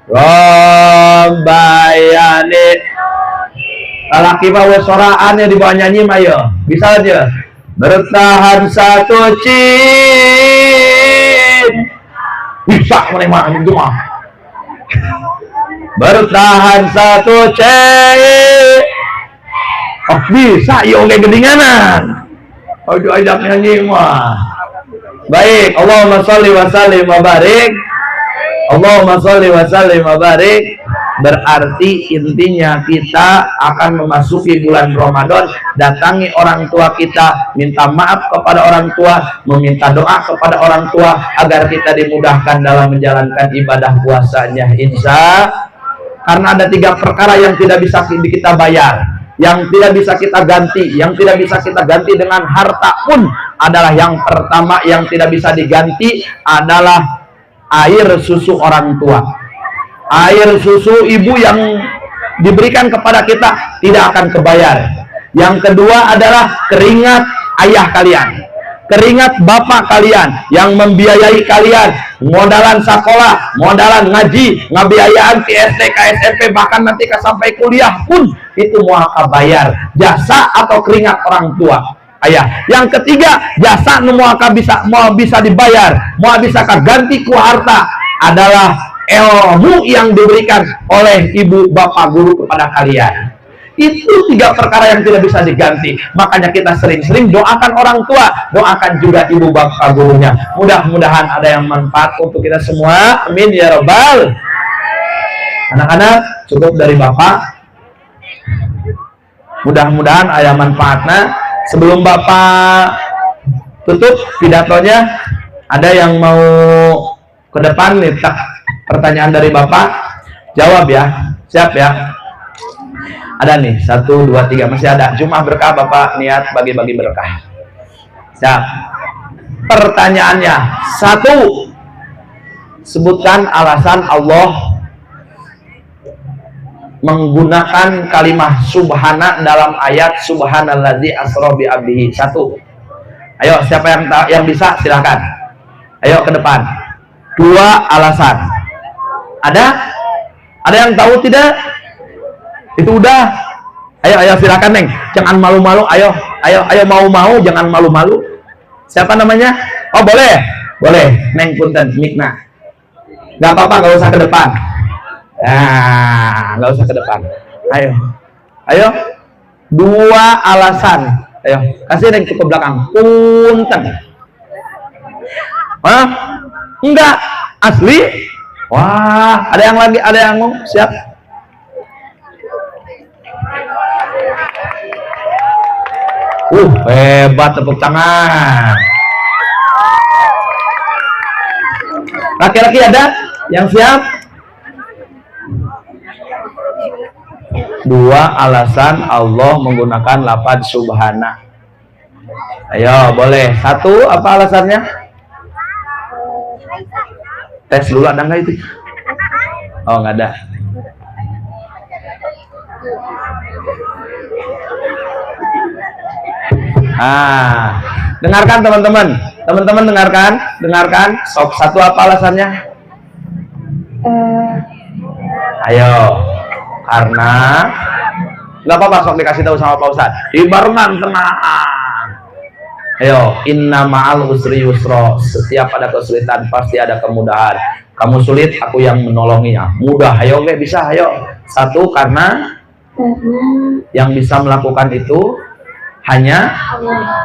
rabbayani. Laki mah wes soraannya di bawah nyanyi mah ya. Bisa aja. Bertahan satu cin. Bisa menerima itu mah. Bertahan satu cin. Oh bisa, iya oke gedinganan. Oh itu ajak nyanyi mah. Baik, Allahumma sholli wa sallim wa barik. Allahumma sholli wa sallim wa barik. Berarti intinya kita akan memasuki bulan Ramadan, datangi orang tua kita, minta maaf kepada orang tua, meminta doa kepada orang tua agar kita dimudahkan dalam menjalankan ibadah puasanya. Karena ada 3 perkara yang tidak bisa kita bayar, yang tidak bisa kita ganti, yang tidak bisa kita ganti dengan harta pun adalah yang pertama yang tidak bisa diganti adalah air susu orang tua. Air susu ibu yang diberikan kepada kita tidak akan kebayar. Yang kedua adalah keringat ayah kalian. keringat bapak kalian yang membiayai kalian, modalan sekolah, modalan ngaji, ngabiayaan ke SD, ke SMP, bahkan nanti sampai kuliah pun itu mau bayar jasa atau keringat orang tua ayah. Yang ketiga, jasa mau bisa dibayar, mau bisa ganti ku harta adalah ilmu yang diberikan oleh ibu bapak guru kepada kalian. Itu 3 perkara yang tidak bisa diganti. Makanya kita sering-sering doakan orang tua, doakan juga ibu bapak gurunya. Mudah-mudahan ada yang manfaat untuk kita semua. Amin ya robbal. Anak-anak, cukup dari bapak. Mudah-mudahan ada manfaatnya. Sebelum bapak tutup pidatonya, ada yang mau ke depan nih, pertanyaan dari bapak, jawab ya. Siap ya? Ada nih, 1, 2, 3, masih ada. Jumlah berkah, bapak niat bagi-bagi berkah. Siap. Pertanyaannya, 1, sebutkan alasan Allah menggunakan kalimat subhana dalam ayat subhanalladzi asra bi abdihi. 1. Ayo, siapa yang bisa silakan. Ayo ke depan. 2, alasan. Ada yang tahu tidak? Itu udah. Ayo silakan Neng. Jangan malu-malu. Ayo mau jangan malu-malu. Siapa namanya? Oh boleh Neng punten Mikna. Gak apa-apa, gak usah ke depan. Gak usah ke depan. Ayo 2 alasan. Ayo kasih Neng ke belakang. Punten. Hah? Enggak asli. Wah, ada yang mau siap. Hebat, tepuk tangan. Laki-laki ada yang siap? 2 alasan Allah menggunakan lafaz subhana. Ayo, boleh. 1, apa alasannya? Tes dulu, ada nggak itu? Oh, nggak ada. Dengarkan teman-teman, dengarkan. Sok 1 apa alasannya? Ayo, karena nggak apa-apa, sok dikasih tahu sama Pak Ustadz. Ibarman tenang. Ayo, inna ma'al usri yusra. Setiap ada kesulitan pasti ada kemudahan. Kamu sulit, aku yang menolonginya. Mudah, ayo nggak bisa, ayo. 1, karena yang bisa melakukan itu hanya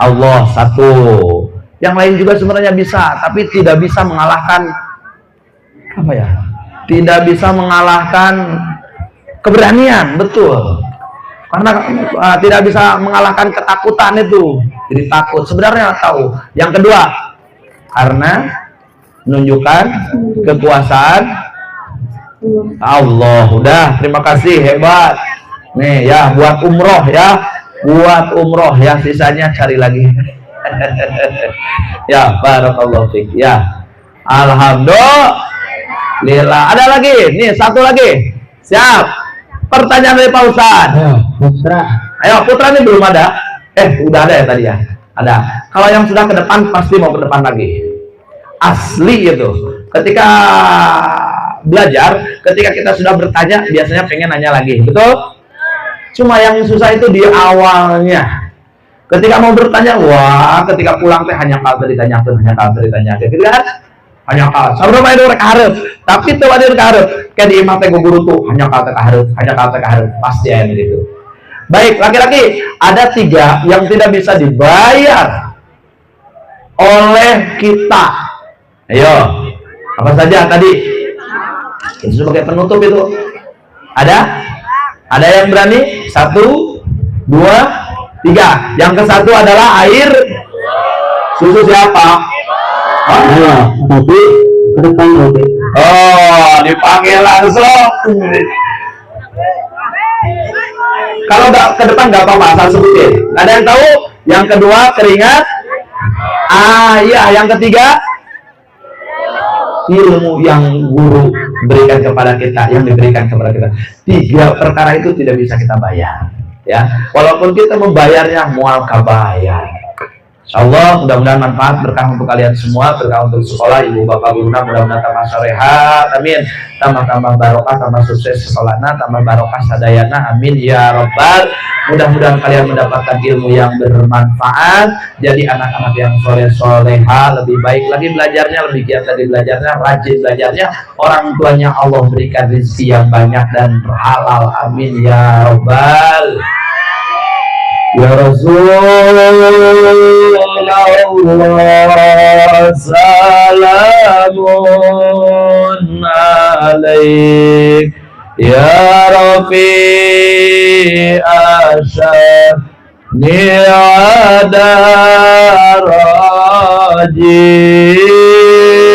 Allah. 1. Yang lain juga sebenarnya bisa, tapi tidak bisa mengalahkan apa ya? Tidak bisa mengalahkan keberanian, betul. Karena tidak bisa mengalahkan ketakutan itu. Jadi takut, sebenarnya tahu. Yang kedua, karena menunjukkan kekuasaan Allah. Udah, terima kasih, hebat. Nih ya, buat umroh ya, sisanya cari lagi. Ya, barakallahu fiik. Ya, alhamdulillah. Ada lagi, nih 1 lagi. Siap. Pertanyaan dari Pak Ustadz. Ayo, Putra ini belum ada. Udah ada ya tadi ya. Ada. Kalau yang sudah ke depan pasti mau ke depan lagi. Asli itu. Ketika belajar, ketika kita sudah bertanya, biasanya pengen nanya lagi. Betul? Cuma yang susah itu di awalnya. Ketika mau bertanya, ketika pulang teh hanya kal ditanyakan, gitu kan? Hanya kal. Sabroma itu rek hareup. Tapi teu ada rek hareup. Kayak di imam teh guru tuh hanya kal teh hareup, pasti ya gitu. Baik, laki-laki, ada 3 yang tidak bisa dibayar oleh kita. Ayo, apa saja tadi? Itu sebagai penutup itu. Ada yang berani? 1, 2, 3. Yang ke-1 adalah air susu siapa? Tapi ke depan oke. Oh, dipanggil langsung. Kalau nggak ke depan nggak apa-apa, asal sebutin. Ada yang tahu? Yang kedua keringat. Iya. Yang ketiga ilmu yang guru berikan kepada kita, yang diberikan kepada kita. 3 perkara itu tidak bisa kita bayar. Ya, walaupun kita membayarnya mual kabayar. Insyaallah mudah-mudahan manfaat, berkah untuk kalian semua, berkah untuk sekolah, ibu bapak guru, mudah-mudahan tambah sorehat, amin, tambah barokah, tambah sukses sekolahna, tambah barokah sadayana, amin ya robbal. Mudah-mudahan kalian mendapatkan ilmu yang bermanfaat, jadi anak-anak yang soleh-soleha, lebih baik lagi belajarnya, lebih giat lagi belajarnya, rajin belajarnya, orang tuanya Allah berikan rezeki yang banyak dan halal, amin ya robbal. Ya Rasulullah salamun alaik ya Rafi asyaf ni'ada raji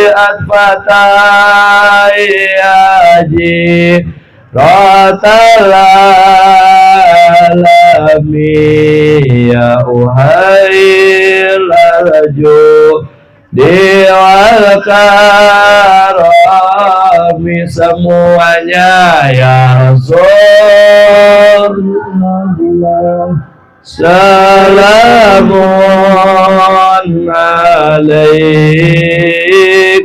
atfatai aji ratalami ya uhail arju diwal karami semuanya ya Rasulullah salamun alaik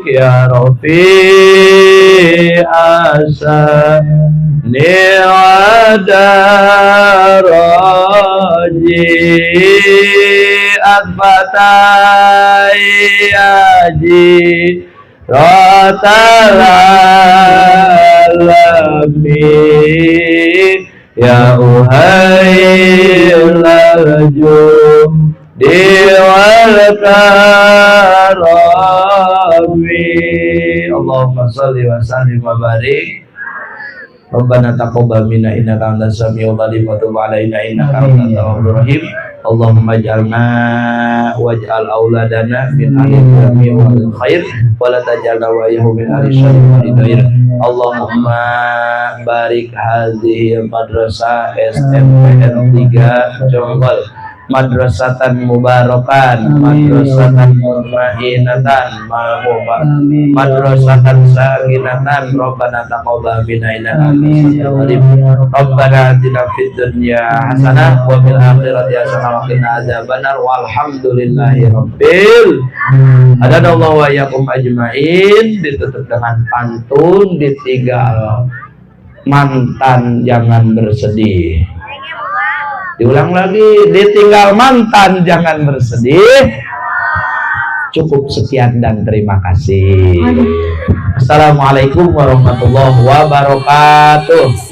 ya Rafi asa ni'ada raji atfatai aji ratalami ya uhail arju diwal karami. Allahumma salli wa sallim wa barik. Rabbana taqabbal minna innaka antas samiul alim wa tub alaina innaka antat tawwabur rahim. Allahumma ij'alna waj'al auladana min ahli ilmi wal khair wa la taj'alna wa'yahu min ahli syarri wal khair. Allahumma barik hadhihi madrasah SMPN 3 Jonggol madrasatan mubarakan, madrasatan mutmainatan, madrasatan sakinatan. Rabbana taqabbal minna innaka antas samiul alim. Rabbana atina fid dunya hasanah wa fil akhirati hasanah wa qina adzabannar. Walhamdulillahi rabbil alamin wa iyyakum ajmain. Ditutup dengan pantun, ditinggal mantan jangan bersedih. Diulang lagi, ditinggal mantan jangan bersedih. Cukup sekian dan terima kasih. Assalamualaikum warahmatullahi wabarakatuh.